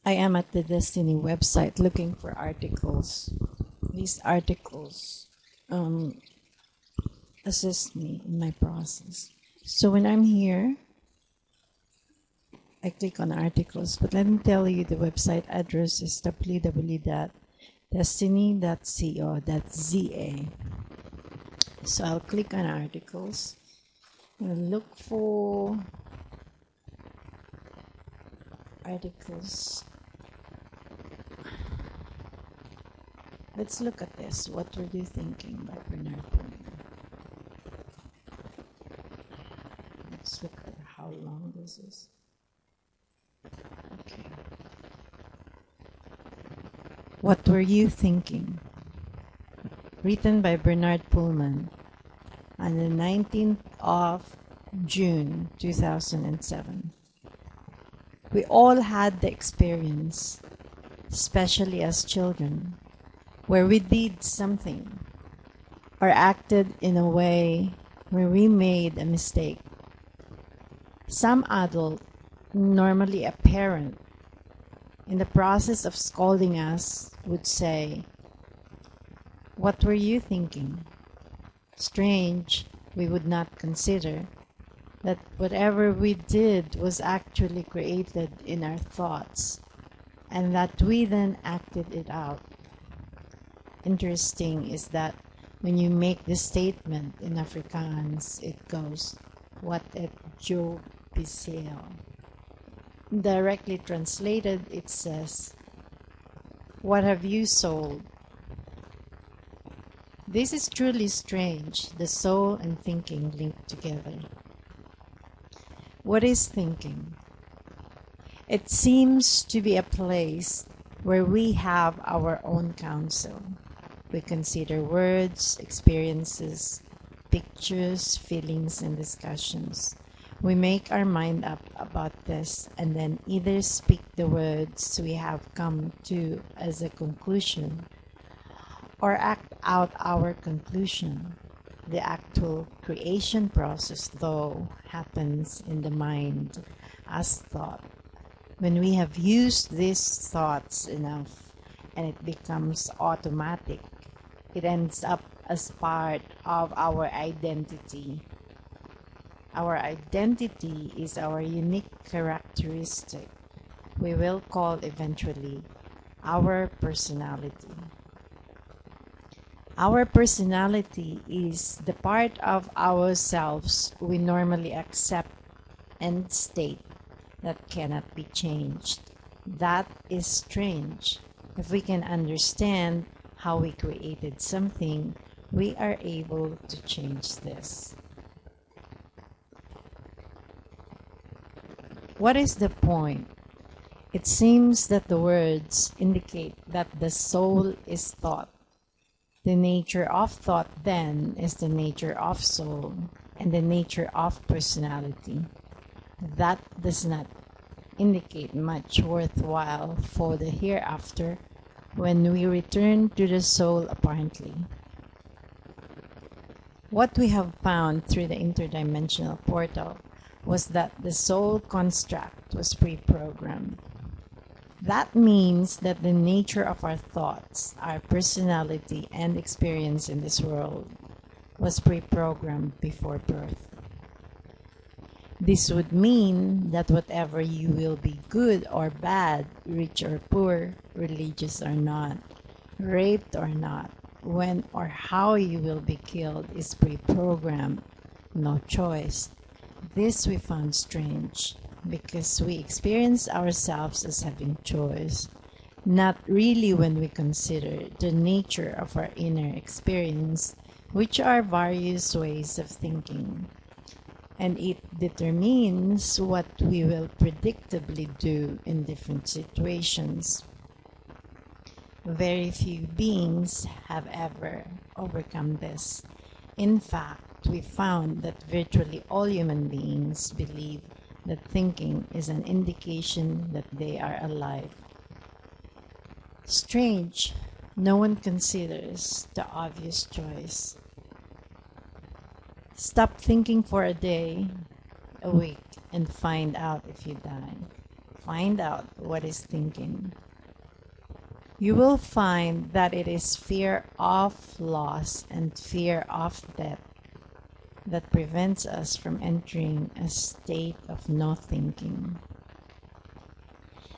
I am at the Destiny website looking for articles. These articles assist me in my process. So when I'm here, I click on articles, but let me tell you the website address is www.destiny.co.za. So I'll click on articles. I'll look for articles. Let's look at this. What Were You Thinking by Bernard Poolman. Let's look at how long this is. Okay. What Were You Thinking? Written by Bernard Poolman on the 19th of June 2007. We all had the experience, especially as children, where we did something or acted in a way where we made a mistake. Some adult, normally a parent, in the process of scolding us would say, "What were you thinking?" Strange, we would not consider that whatever we did was actually created in our thoughts and that we then acted it out. Interesting is that when you make this statement in Afrikaans, it goes, "What et jou beseel." Directly translated, it says, "What have you sold?" This is truly strange, the soul and thinking linked together. What is thinking? It seems to be a place where we have our own counsel. We consider words, experiences, pictures, feelings, and discussions. We make our mind up about this and then either speak the words we have come to as a conclusion or act out our conclusion. The actual creation process, though, happens in the mind as thought. When we have used these thoughts enough and it becomes automatic, it ends up as part of our identity. Our identity is our unique characteristic we will call eventually our personality. Our personality is the part of ourselves we normally accept and state that cannot be changed. That is strange. If we can understand how we created something, we are able to change this. What is the point? It seems that the words indicate that the soul is thought. The nature of thought, then, is the nature of soul and the nature of personality. That does not indicate much worthwhile for the hereafter when we return to the soul apparently. What we have found through the interdimensional portal was that the soul construct was pre-programmed. That means that the nature of our thoughts, our personality, and experience in this world was pre-programmed before birth. This would mean that whatever you will be good or bad, rich or poor, religious or not, raped or not, when or how you will be killed is pre-programmed, no choice. This we found strange, because we experience ourselves as having choice, not really when we consider the nature of our inner experience, which are various ways of thinking, and it determines what we will predictably do in different situations. Very few beings have ever overcome this. In fact, we found that virtually all human beings believe that thinking is an indication that they are alive. Strange, no one considers the obvious choice. Stop thinking for a day, a week, and find out if you die. find out what is thinking. You will find that it is fear of loss and fear of death that prevents us from entering a state of no thinking.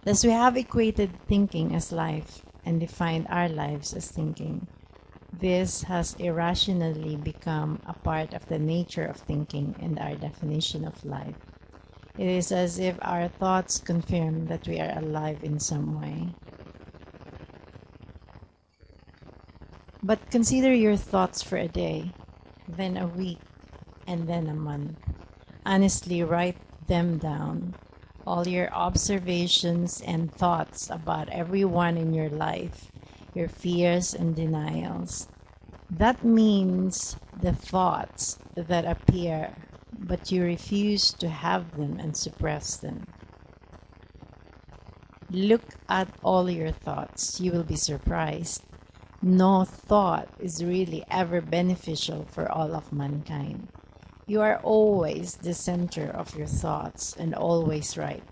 Thus, we have equated thinking as life and defined our lives as thinking. This has irrationally become a part of the nature of thinking and our definition of life. It is as if our thoughts confirm that we are alive in some way. But consider your thoughts for a day, then a week, and then a month. Honestly write them down. All your observations and thoughts about everyone in your life, your fears and denials. That means the thoughts that appear, but you refuse to have them and suppress them. Look at all your thoughts. You will be surprised. No thought is really ever beneficial for all of mankind. You are always the center of your thoughts and always right.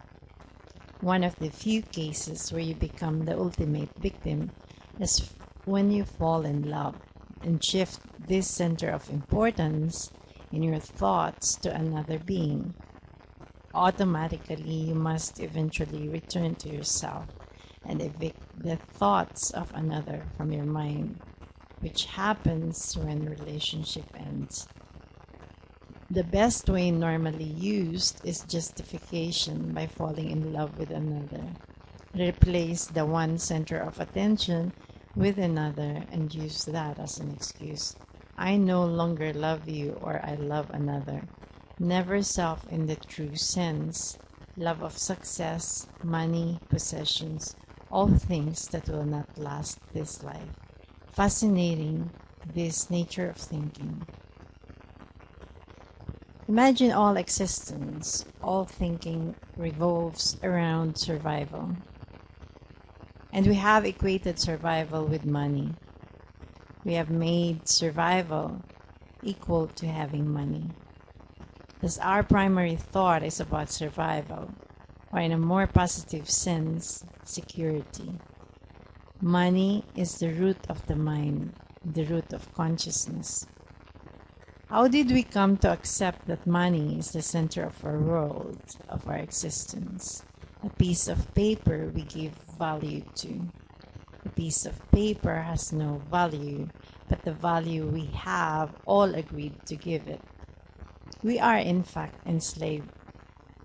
One of the few cases where you become the ultimate victim is when you fall in love and shift this center of importance in your thoughts to another being. Automatically, you must eventually return to yourself and evict the thoughts of another from your mind, which happens when relationship ends. The best way normally used is justification by falling in love with another. Replace the one center of attention with another and use that as an excuse. I no longer love you or I love another. Never self in the true sense. Love of success, money, possessions, all things that will not last this life. Fascinating, this nature of thinking. Imagine all existence, all thinking revolves around survival. And we have equated survival with money. We have made survival equal to having money. Thus our primary thought is about survival, or in a more positive sense, security. Money is the root of the mind, the root of consciousness. How did we come to accept that money is the center of our world, of our existence? A piece of paper we give value to. A piece of paper has no value, but the value we have all agreed to give it. We are in fact enslaved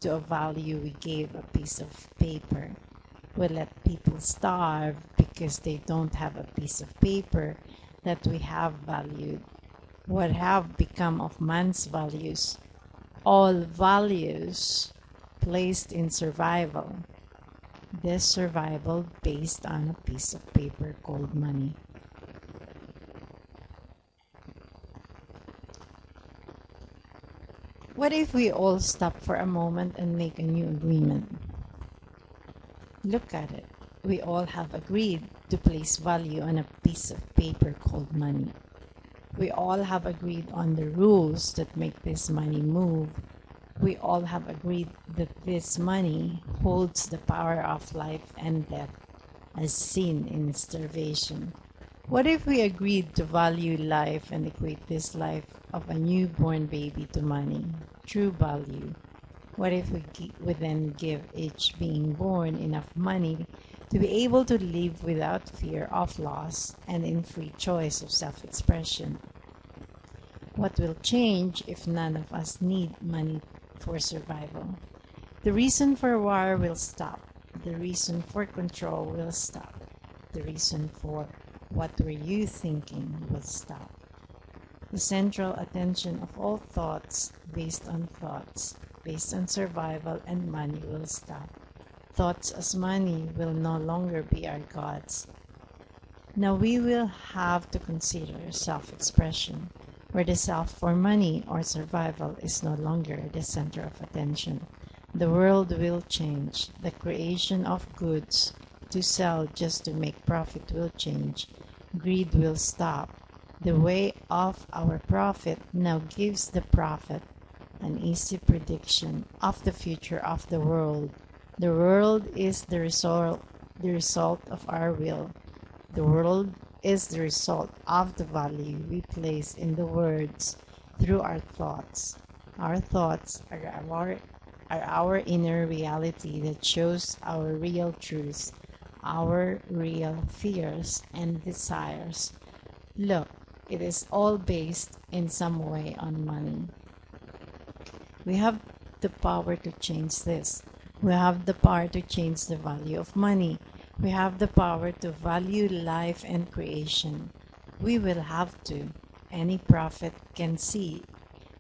to a value we gave a piece of paper. We let people starve because they don't have a piece of paper that we have valued. What have become of man's values? All values placed in survival. This survival based on a piece of paper called money. What if we all stop for a moment and make a new agreement? Look at it. We all have agreed to place value on a piece of paper called money. We all have agreed on the rules that make this money move. We all have agreed that this money holds the power of life and death, as seen in starvation. What if we agreed to value life and equate this life of a newborn baby to money, true value? What if we then give each being born enough money to be able to live without fear of loss and in free choice of self-expression? What will change if none of us need money for survival? The reason for war will stop. The reason for control will stop. The reason for what were you thinking will stop. The central attention of all thoughts, based on survival and money, will stop. Thoughts as money will no longer be our gods. Now we will have to consider self-expression, where the self for money or survival is no longer the center of attention. The world will change. The creation of goods to sell just to make profit will change. Greed will stop. The way of our prophet now gives the prophet an easy prediction of the future of the world The world is the result of our will. The world is the result of the value we place in the words through our thoughts. Our thoughts are our inner reality that shows our real truths, our real fears and desires. Look, it is all based in some way on money. We have the power to change this. We have the power to change the value of money. We have the power to value life and creation. We will have to. Any prophet can see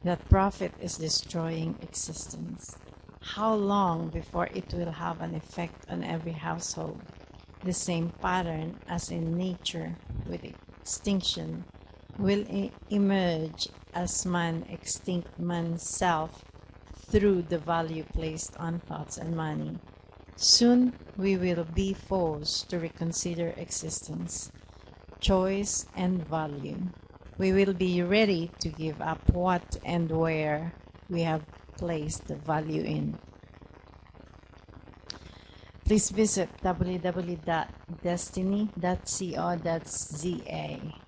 that profit is destroying existence. How long before it will have an effect on every household? The same pattern as in nature with extinction will emerge as man extinct man's self through the value placed on thoughts and money. Soon we will be forced to reconsider existence, choice, and value. We will be ready to give up what and where we have placed the value in. Please visit www.destiny.co.za.